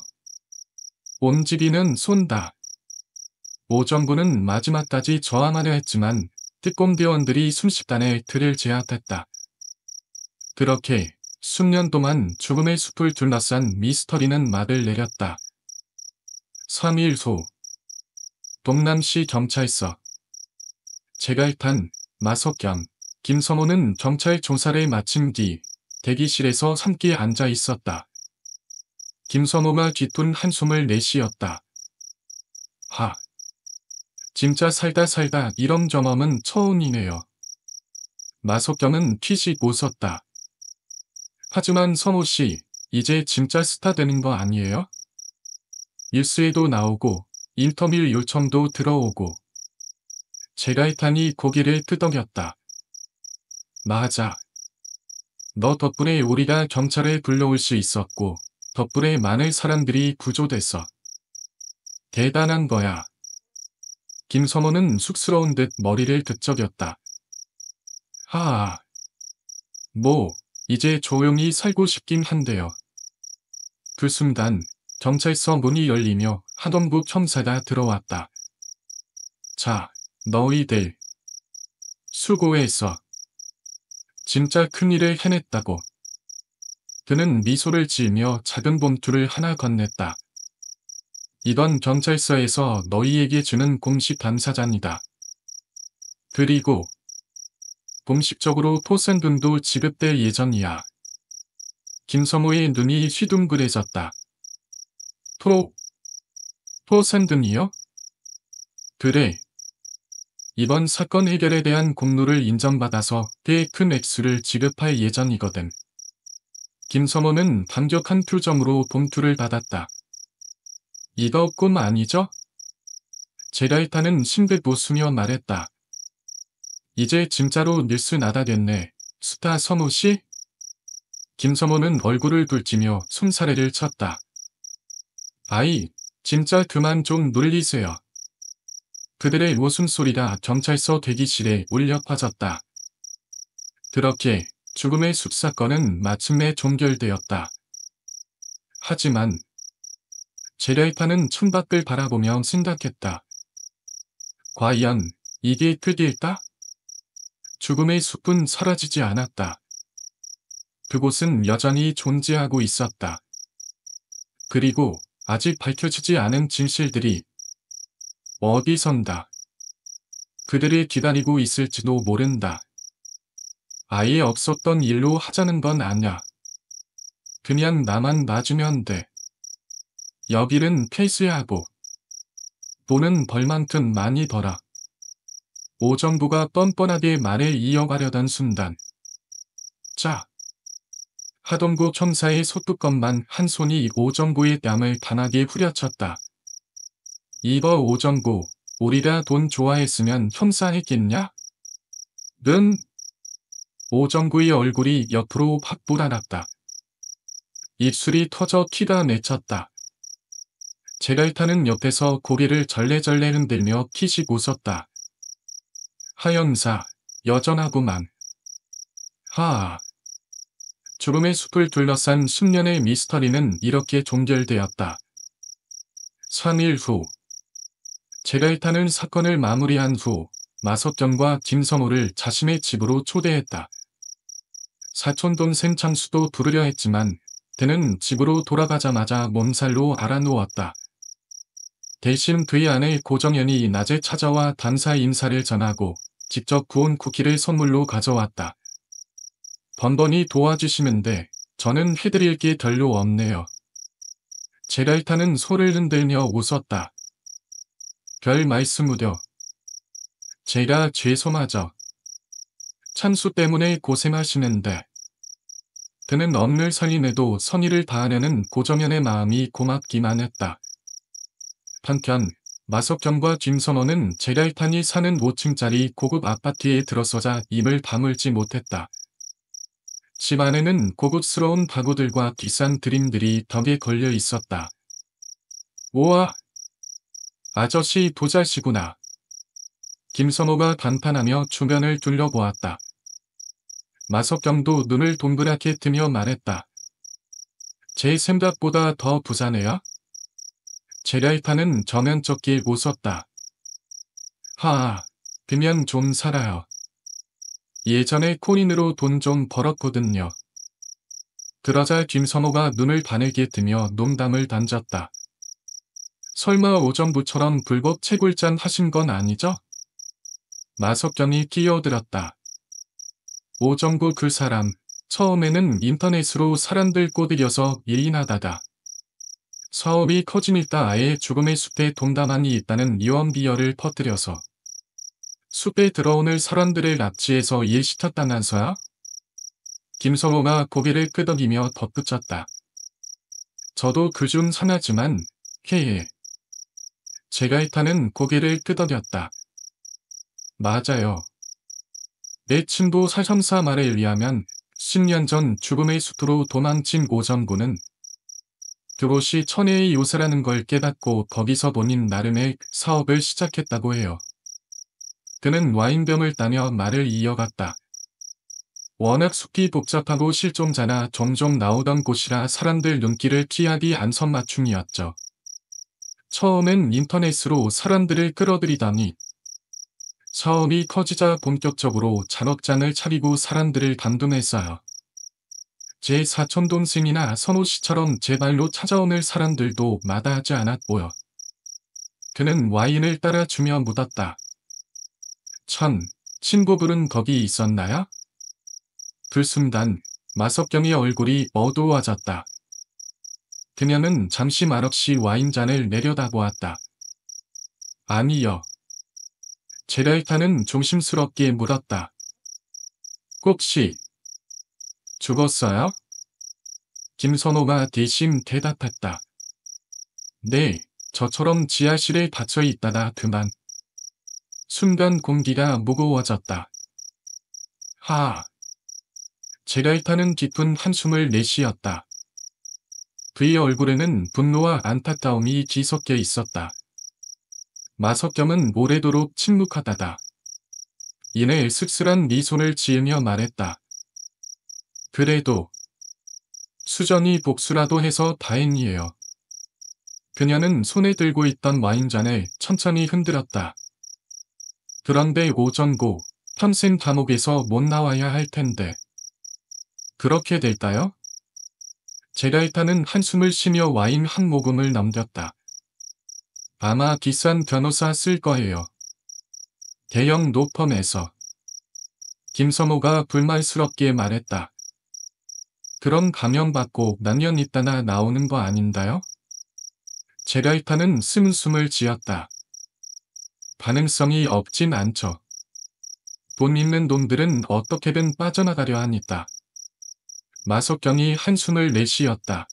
온지기는 쏜다. 오정부는 마지막까지 저항하려 했지만 특공대원들이 순식간에 그를 제압했다. 그렇게 수년 동안 죽음의 숲을 둘러싼 미스터리는 막을 내렸다. 3일 후 동남시 경찰서. 제갈탄, 마석경, 김서모는 경찰 조사를 마친 뒤 대기실에서 함께 앉아 있었다. 김서모가 깃둔 한숨을 내쉬었다. 진짜 살다 이런 경험은 처음이네요. 마석경은 퀴식 웃었다. 하지만 서모씨, 이제 진짜 스타 되는 거 아니에요? 뉴스에도 나오고 인터뷰 요청도 들어오고. 제갈탄이 고개를 끄덕였다. 맞아. 너 덕분에 우리가 경찰에 불러올 수 있었고 덕분에 많은 사람들이 구조됐어. 대단한 거야. 김서모는 쑥스러운 듯 머리를 긁적였다. 이제 조용히 살고 싶긴 한데요. 그 순간 경찰서 문이 열리며 하동국 형사가 들어왔다. 자, 너희들 수고했어. 진짜 큰일을 해냈다고. 그는 미소를 지으며 작은 봉투를 하나 건넸다. 이건 경찰서에서 너희에게 주는 공식 감사장이다. 그리고 공식적으로 포상금도 지급될 예정이야. 김서모의 눈이 휘둥그레졌다. 포상금이요? 그래. 이번 사건 해결에 대한 공로를 인정받아서 꽤 큰 액수를 지급할 예정이거든. 김서모는 감격한 표정으로 봉투를 받았다. 이거 꿈 아니죠? 제갈탄은 싱긋 웃으며 말했다. 이제 진짜로 뉴스 나가겠네. 스타 서모씨? 김서모는 얼굴을 붉히며 손사래를 쳤다. 아이, 진짜 그만 좀 놀리세요. 그들의 웃음소리가 경찰서 대기실에 울려 퍼졌다. 그렇게 죽음의 숲 사건은 마침내 종결되었다. 하지만 제갈탄은 창밖을 바라보며 생각했다. 과연 이게 끝일까? 죽음의 숲은 사라지지 않았다. 그곳은 여전히 존재하고 있었다. 그리고 아직 밝혀지지 않은 진실들이 어디선가 그들을 기다리고 있을지도 모른다. 아예 없었던 일로 하자는 건 아냐. 그냥 나만 놔주면 돼. 여기는 폐쇄하고 돈은 벌만큼 많이 벌어. 오정부가 뻔뻔하게 말을 이어가려던 순간 하동구 청사의 소뚜껑만 한 손이 오정구의 뺨을 단하게 후려쳤다. 이봐 오정구, 우리가 돈 좋아했으면 형사했겠냐? 는 오정구의 얼굴이 옆으로 확 불어났다. 입술이 터져 키가 맺혔다. 제갈타는 옆에서 고개를 절레절레 흔들며 키식 웃었다. 하연사, 여전하구만. 하아. 주름의 숲을 둘러싼 숙련의 미스터리는 이렇게 종결되었다. 3일 후, 제갈타는 사건을 마무리한 후 마석경과 김성호를 자신의 집으로 초대했다. 사촌동생 창수도 부르려 했지만 그는 집으로 돌아가자마자 몸살로 알아누웠다. 대신 그의 아내 고정연이 낮에 찾아와 단사 인사를 전하고 직접 구운 쿠키를 선물로 가져왔다. 번번이 도와주시는데 저는 해드릴 게 별로 없네요. 제갈타는 손을 흔들며 웃었다. 별 말씀으려. 제가 죄송하죠. 찬수 때문에 고생하시는데. 그는 엄늘 설림에도 선의를 다하려는 고정연의 마음이 고맙기만 했다. 한편 마석경과 김선호는 제갈탄이 사는 5층짜리 고급 아파트에 들어서자 입을 다물지 못했다. 집 안에는 고급스러운 가구들과 비싼 드림들이 덕에 걸려 있었다. 우와! 아저씨 도자시구나. 김선호가 감탄하며 주변을 둘러보았다. 마석경도 눈을 동그랗게 뜨며 말했다. 제 생각보다 더 부자네요? 제갈탄은 저면쩍게 웃었다. 하아, 그면 좀 살아요. 예전에 코인으로 돈 좀 벌었거든요. 그러자 김선호가 눈을 바늘게 뜨며 농담을 던졌다. 설마 오정부처럼 불법 채굴잔 하신 건 아니죠? 마석경이 끼어들었다. 오정부 그 사람, 처음에는 인터넷으로 사람들 꼬드겨서 예인하다가 사업이 커지니까 아예 죽음의 숲에 돈다만이 있다는 유언비어를 퍼뜨려서 숲에 들어오는 사람들을 납치해서 일시켰다면서요? 김성호가 고개를 끄덕이며 덧붙였다. 저도 그중 하나지만, 헤헤. 제갈타는 고개를 끄덕였다. 맞아요. 내 친구 사삼사 말에 의하면 10년 전 죽음의 숲으로 도망친 오정구는 그곳이 천혜의 요새라는 걸 깨닫고 거기서 본인 나름의 사업을 시작했다고 해요. 그는 와인병을 따며 말을 이어갔다. 워낙 숲이 복잡하고 실종자나 종종 나오던 곳이라 사람들 눈길을 피하기 안성맞춤이었죠. 처음엔 인터넷으로 사람들을 끌어들이더니 사업이 커지자 본격적으로 작업장을 차리고 사람들을 감동했어요. 제 사촌동생이나 선호씨처럼 제 발로 찾아오는 사람들도 마다하지 않았고요. 그는 와인을 따라주며 묻었다. 친구분은 거기 있었나요? 그 순간 마석경의 얼굴이 어두워졌다. 그녀는 잠시 말없이 와인잔을 내려다보았다. 아니요. 제갈타는 조심스럽게 물었다. 혹시 죽었어요? 김선호가 대신 대답했다. 네, 저처럼 지하실에 갇혀 있다가 그만. 순간 공기가 무거워졌다. 하아. 제갈타는 깊은 한숨을 내쉬었다. 그의 얼굴에는 분노와 안타까움이 뒤섞여 있었다. 마석경은 오래도록 침묵하다가 이내 씁쓸한 미소를 지으며 말했다. 그래도 수전이 복수라도 해서 다행이에요. 그녀는 손에 들고 있던 와인잔을 천천히 흔들었다. 그런데 오정구, 평생 감옥에서 못 나와야 할 텐데. 그렇게 될까요? 제갈타는 한숨을 쉬며 와인 한 모금을 넘겼다. 아마 비싼 변호사 쓸 거예요. 대형 로펌에서. 김성호가 불말스럽게 말했다. 그럼 감형받고 몇 년 있다가 나오는 거 아닌가요? 제갈타는 스문숨을 지었다. 가능성이 없진 않죠. 돈 있는 놈들은 어떻게든 빠져나가려 하니까. 마석경이 한숨을 내쉬었다.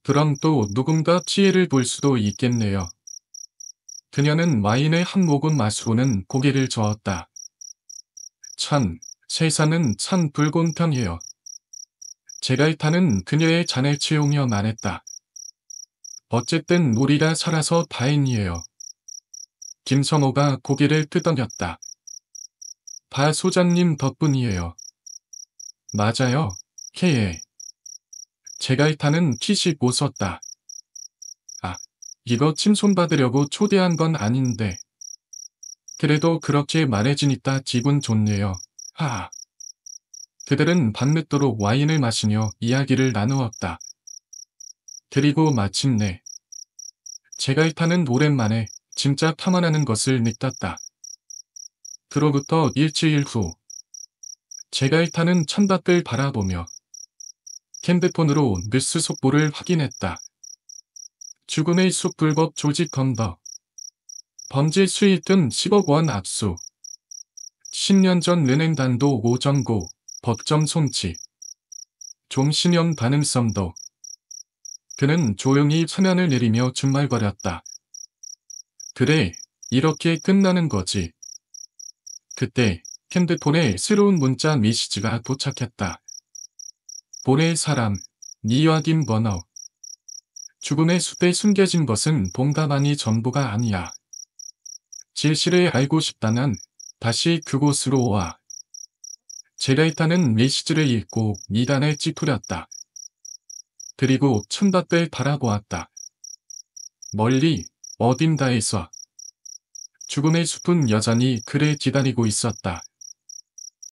그럼 또 누군가 피해를 볼 수도 있겠네요. 그녀는 와인의 한 모금 맛으로는 고개를 저었다. 세상은 참 불공평해요. 제갈타는 그녀의 잔을 채우며 말했다. 어쨌든 우리가 살아서 다행이에요. 김성호가 고개를 끄덕였다. 바 소장님 덕분이에요. 맞아요, 케에. 제갈타는 키식 웃었다. 아, 이거 침손받으려고 초대한 건 아닌데. 그래도 그렇게 말해주니까 기분 좋네요. 하하. 그들은 밤늦도록 와인을 마시며 이야기를 나누었다. 그리고 마침내 제갈타는 오랜만에 진짜 탐험하는 것을 느꼈다. 그로부터 일주일 후 제갈타는 창밖을 바라보며 핸드폰으로 뉴스 속보를 확인했다. 죽음의 숲 불법 조직 검거. 범죄 수익 등 10억 원 압수. 10년 전 은행단도 오정고, 법정 송치. 좀신형 가능성도. 그는 조용히 화면을 내리며 중말거렸다. 그래, 이렇게 끝나는 거지. 그때 핸드폰에 새로운 문자 메시지가 도착했다. 보낼 사람, 이화김 번호. 죽음의 숲에 숨겨진 것은 봉다만이 전부가 아니야. 진실을 알고 싶다면 다시 그곳으로 와. 제갈타는 메시지를 읽고 미간을 찌푸렸다. 그리고 창밖을 바라보았다. 멀리 어딘가에서 죽음의 숲은 여전히 그를 기다리고 있었다.